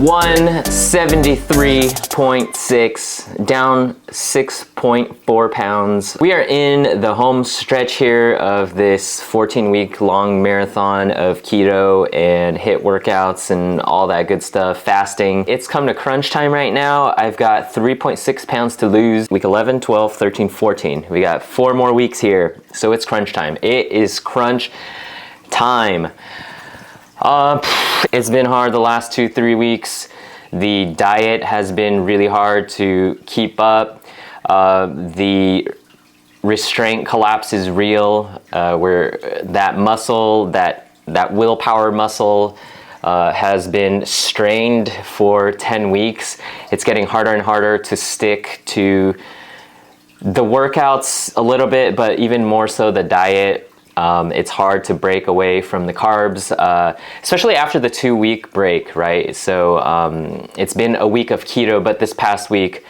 173.6, down 6.4 pounds. We are in the home stretch here of this 14-week long marathon of keto and HIIT workouts and all that good stuff, fasting. It's come to crunch time right now. I've got 3.6 pounds to lose. Week 11, 12, 13, 14. We got 4 more weeks here, so it's crunch time. It is crunch time. It's been hard the last 2-3 weeks. The diet has been really hard to keep up. The restraint collapse is real, where that muscle, that willpower muscle has been strained for 10 weeks. It's getting harder and harder to stick to the workouts a little bit, but even more so the diet. It's hard to break away from the carbs, especially after the 2-week break, right? So it's been a week of keto, but this past week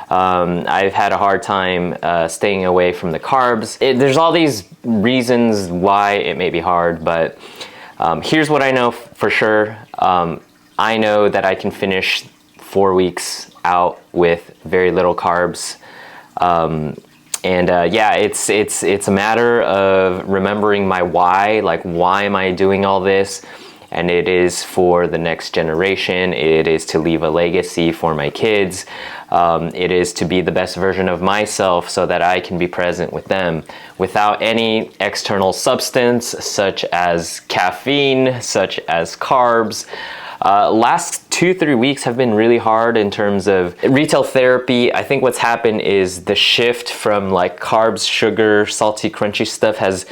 I've had a hard time staying away from the carbs. There's all these reasons why it may be hard, but here's what I know for sure. I know that I can finish 4 weeks out with very little carbs. Yeah, it's a matter of remembering my why, like why am I doing all this? And it is for the next generation. It is to leave a legacy for my kids. It is to be the best version of myself so that I can be present with them without any external substance such as caffeine, such as carbs. Last 2-3 weeks have been really hard in terms of retail therapy. I think what's happened is the shift from like carbs, sugar, salty, crunchy stuff has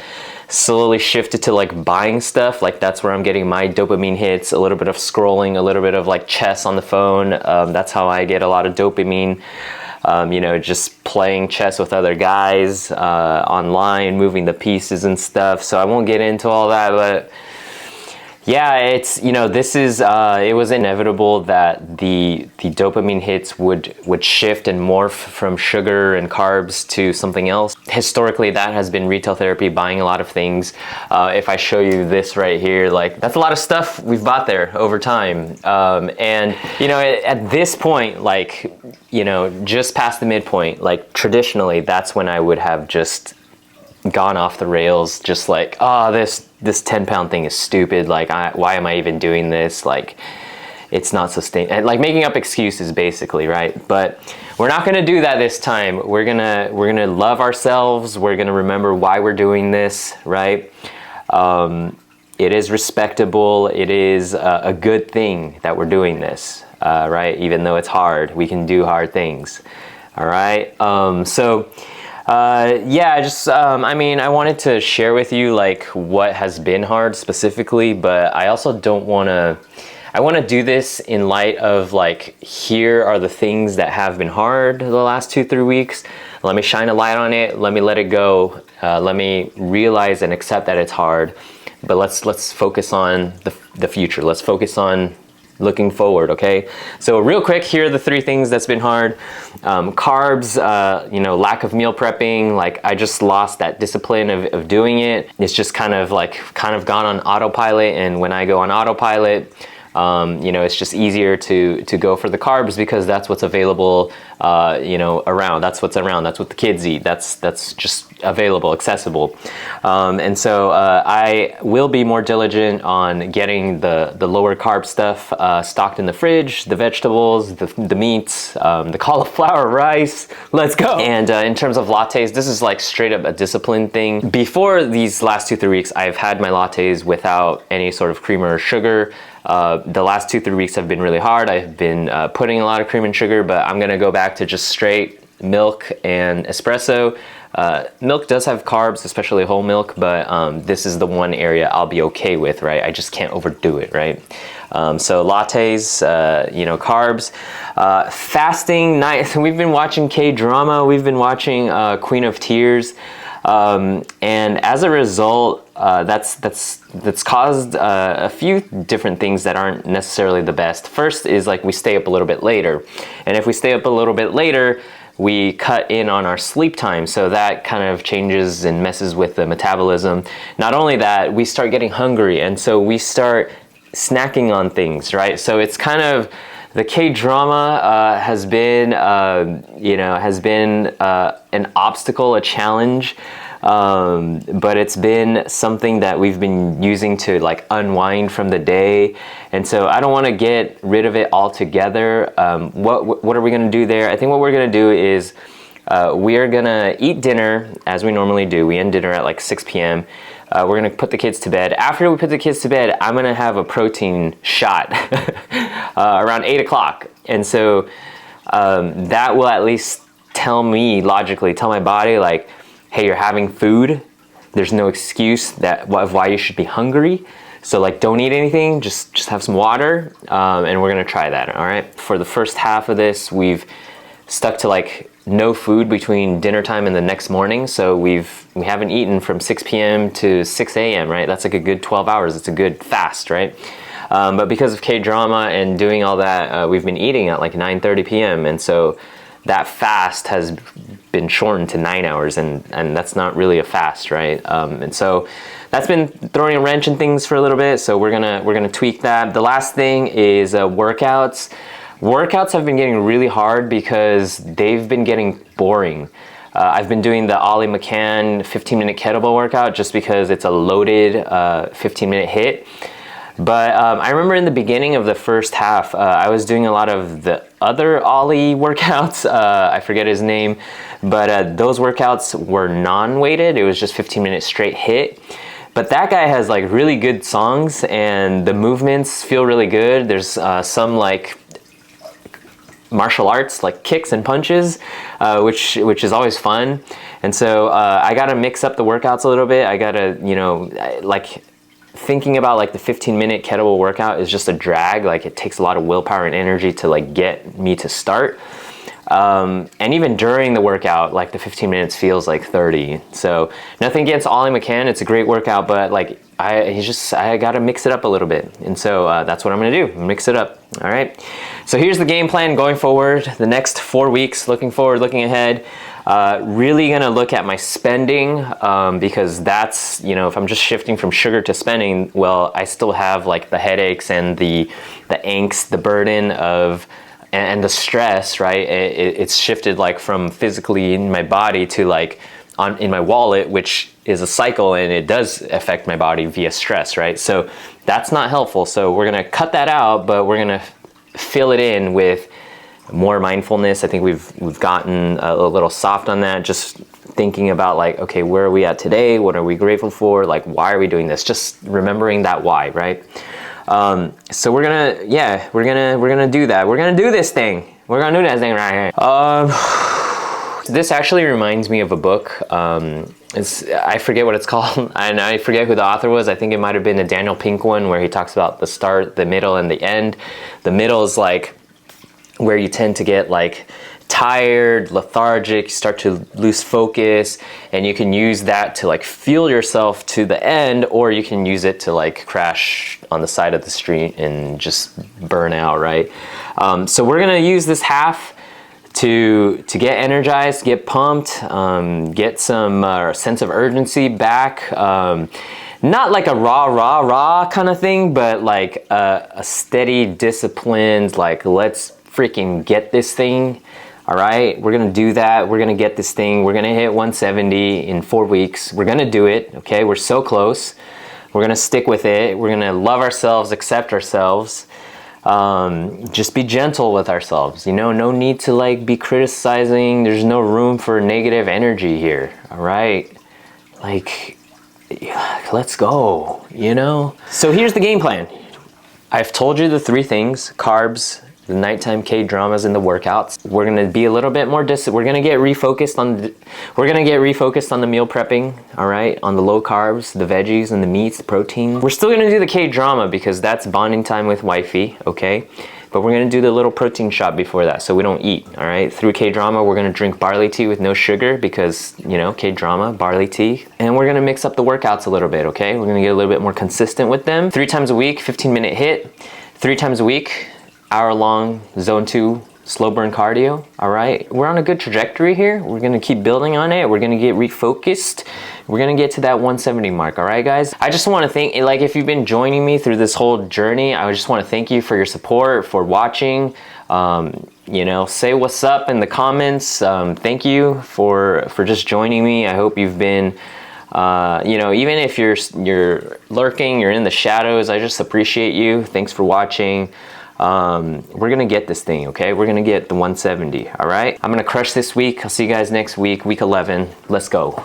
slowly shifted to like buying stuff. Like that's where I'm getting my dopamine hits, a little bit of scrolling, a little bit of like chess on the phone. That's how I get a lot of dopamine. You know, just playing chess with other guys online, moving the pieces and stuff. So I won't get into all that, but yeah, it's, you know, this is, it was inevitable that the dopamine hits would shift and morph from sugar and carbs to something else. Historically, that has been retail therapy, buying a lot of things. If I show you this right here, like that's a lot of stuff we've bought there over time. And, you know, at this point, like, you know, just past the midpoint, like traditionally, that's when I would have just gone off the rails, just like, oh, this 10-pound thing is stupid, like why am I even doing this, like it's not sustainable, like making up excuses basically, right? But we're not going to do that this time. We're gonna love ourselves. We're gonna remember why we're doing this, right? It is respectable. It is a good thing that we're doing this, right? Even though it's hard, we can do hard things. All right. Yeah, just, I mean, I wanted to share with you like what has been hard specifically, but I also don't want to, I want to do this in light of like, here are the things that have been hard the last 2-3 weeks. Let me shine a light on it. Let me let it go. Let me realize and accept that it's hard, but let's focus on the future. Let's focus on looking forward, okay? So real quick, here are the 3 things that's been hard. Carbs, you know, lack of meal prepping. Like I just lost that discipline of doing it. It's just kind of gone on autopilot. And when I go on autopilot, you know, it's just easier to go for the carbs because that's what's available, you know, around. That's what's around. That's what the kids eat. That's just available, accessible. And so I will be more diligent on getting the lower carb stuff stocked in the fridge, the vegetables, the meats, the cauliflower rice. Let's go. And in terms of lattes, this is like straight up a discipline thing. Before these last 2-3 weeks, I've had my lattes without any sort of creamer or sugar. The last 2-3 weeks have been really hard. I've been putting a lot of cream and sugar, but I'm gonna go back to just straight milk and espresso. Milk does have carbs, especially whole milk, but this is the one area I'll be okay with, right? I just can't overdo it, right? So lattes, you know, carbs, fasting night. We've been watching K-drama. We've been watching Queen of Tears. And as a result, that's caused a few different things that aren't necessarily the best. First is like we stay up a little bit later. And if we stay up a little bit later, we cut in on our sleep time. So that kind of changes and messes with the metabolism. Not only that, we start getting hungry. And so we start snacking on things, right? So it's kind of The K-drama has been, an obstacle, a challenge, but it's been something that we've been using to like unwind from the day. And so I don't want to get rid of it altogether. What are we going to do there? I think what we're going to do is we are going to eat dinner as we normally do. We end dinner at like 6 p.m. We're going to put the kids to bed. After we put the kids to bed, I'm going to have a protein shot around 8 o'clock. And so that will at least tell me, logically, tell my body like, hey, you're having food. There's no excuse of why you should be hungry. So like, don't eat anything, just have some water, and we're gonna try that, all right? For the first half of this, we've stuck to like no food between dinner time and the next morning. So we haven't eaten from 6 p.m. to 6 a.m., right? That's like a good 12 hours. It's a good fast, right? But because of K-drama and doing all that, we've been eating at like 9:30 p.m. And so that fast has been shortened to 9 hours, and that's not really a fast, right? And so that's been throwing a wrench in things for a little bit. So we're gonna tweak that. The last thing is workouts. Workouts have been getting really hard because they've been getting boring. I've been doing the Ollie McCann 15-minute kettlebell workout just because it's a loaded 15-minute hit. But I remember in the beginning of the first half, I was doing a lot of the other Ollie workouts. I forget his name, but those workouts were non-weighted. It was just 15-minute straight hit. But that guy has like really good songs and the movements feel really good. There's some like martial arts like kicks and punches, which is always fun. And so I gotta mix up the workouts a little bit. I gotta, like thinking about like the 15-minute kettlebell workout is just a drag. Like it takes a lot of willpower and energy to like get me to start. And even during the workout, like the 15 minutes feels like 30. So nothing against Ollie McCann. It's a great workout, but like I gotta mix it up a little bit. And so that's what I'm gonna do, mix it up. All right. So here's the game plan going forward. The next 4 weeks, looking forward, looking ahead. Really gonna look at my spending because that's, if I'm just shifting from sugar to spending, well, I still have like the headaches and the angst, the burden of, and the stress, right? It's shifted like from physically in my body to like in my wallet, which is a cycle, and it does affect my body via stress, right? So that's not helpful. So we're gonna cut that out, but we're gonna fill it in with more mindfulness. I think we've gotten a little soft on that, just thinking about like, okay, where are we at today? What are we grateful for? Like, why are we doing this? Just remembering that why, right? So we're gonna do that. We're gonna do this thing. We're gonna do that thing right here. This actually reminds me of a book. I forget what it's called, and I forget who the author was. I think it might have been a Daniel Pink one where he talks about the start, the middle, and the end. The middle is like where you tend to get like tired, lethargic, start to lose focus, and you can use that to like fuel yourself to the end, or you can use it to like crash on the side of the street and just burn out, right? So we're gonna use this half to get energized, get pumped, get some sense of urgency back. Not like a rah kind of thing, but like a steady, disciplined, like let's freaking get this thing. All right, we're gonna do that. We're gonna get this thing. We're gonna hit 170 in 4 weeks. We're gonna do it, okay? We're so close. We're gonna stick with it. We're gonna love ourselves, accept ourselves. Just be gentle with ourselves. No need to like be criticizing. There's no room for negative energy here, all right? Like, let's go, So here's the game plan. I've told you the 3 things: carbs, the nighttime K-dramas, and the workouts. We're gonna be a little bit more we're gonna get refocused on the meal prepping, all right? On the low carbs, the veggies and the meats, the protein. We're still gonna do the K-drama because that's bonding time with wifey, okay? But we're gonna do the little protein shot before that so we don't eat, all right? Through K-drama, we're gonna drink barley tea with no sugar because, K-drama, barley tea. And we're gonna mix up the workouts a little bit, okay? We're gonna get a little bit more consistent with them. 3 times a week, 15-minute hit. 3 times a week, hour-long zone 2 slow burn cardio. All right, we're on a good trajectory here. We're gonna keep building on it. We're gonna get refocused. We're gonna get to that 170 mark. All right, guys. I just want to thank, like, if you've been joining me through this whole journey, I just want to thank you for your support, for watching. You know, say what's up in the comments. Thank you for just joining me. I hope you've been, you know, even if you're lurking, you're in the shadows, I just appreciate you. Thanks for watching. We're gonna get this thing, okay? We're gonna get the 170, all right? I'm gonna crush this week. I'll see you guys next week, week 11. Let's go.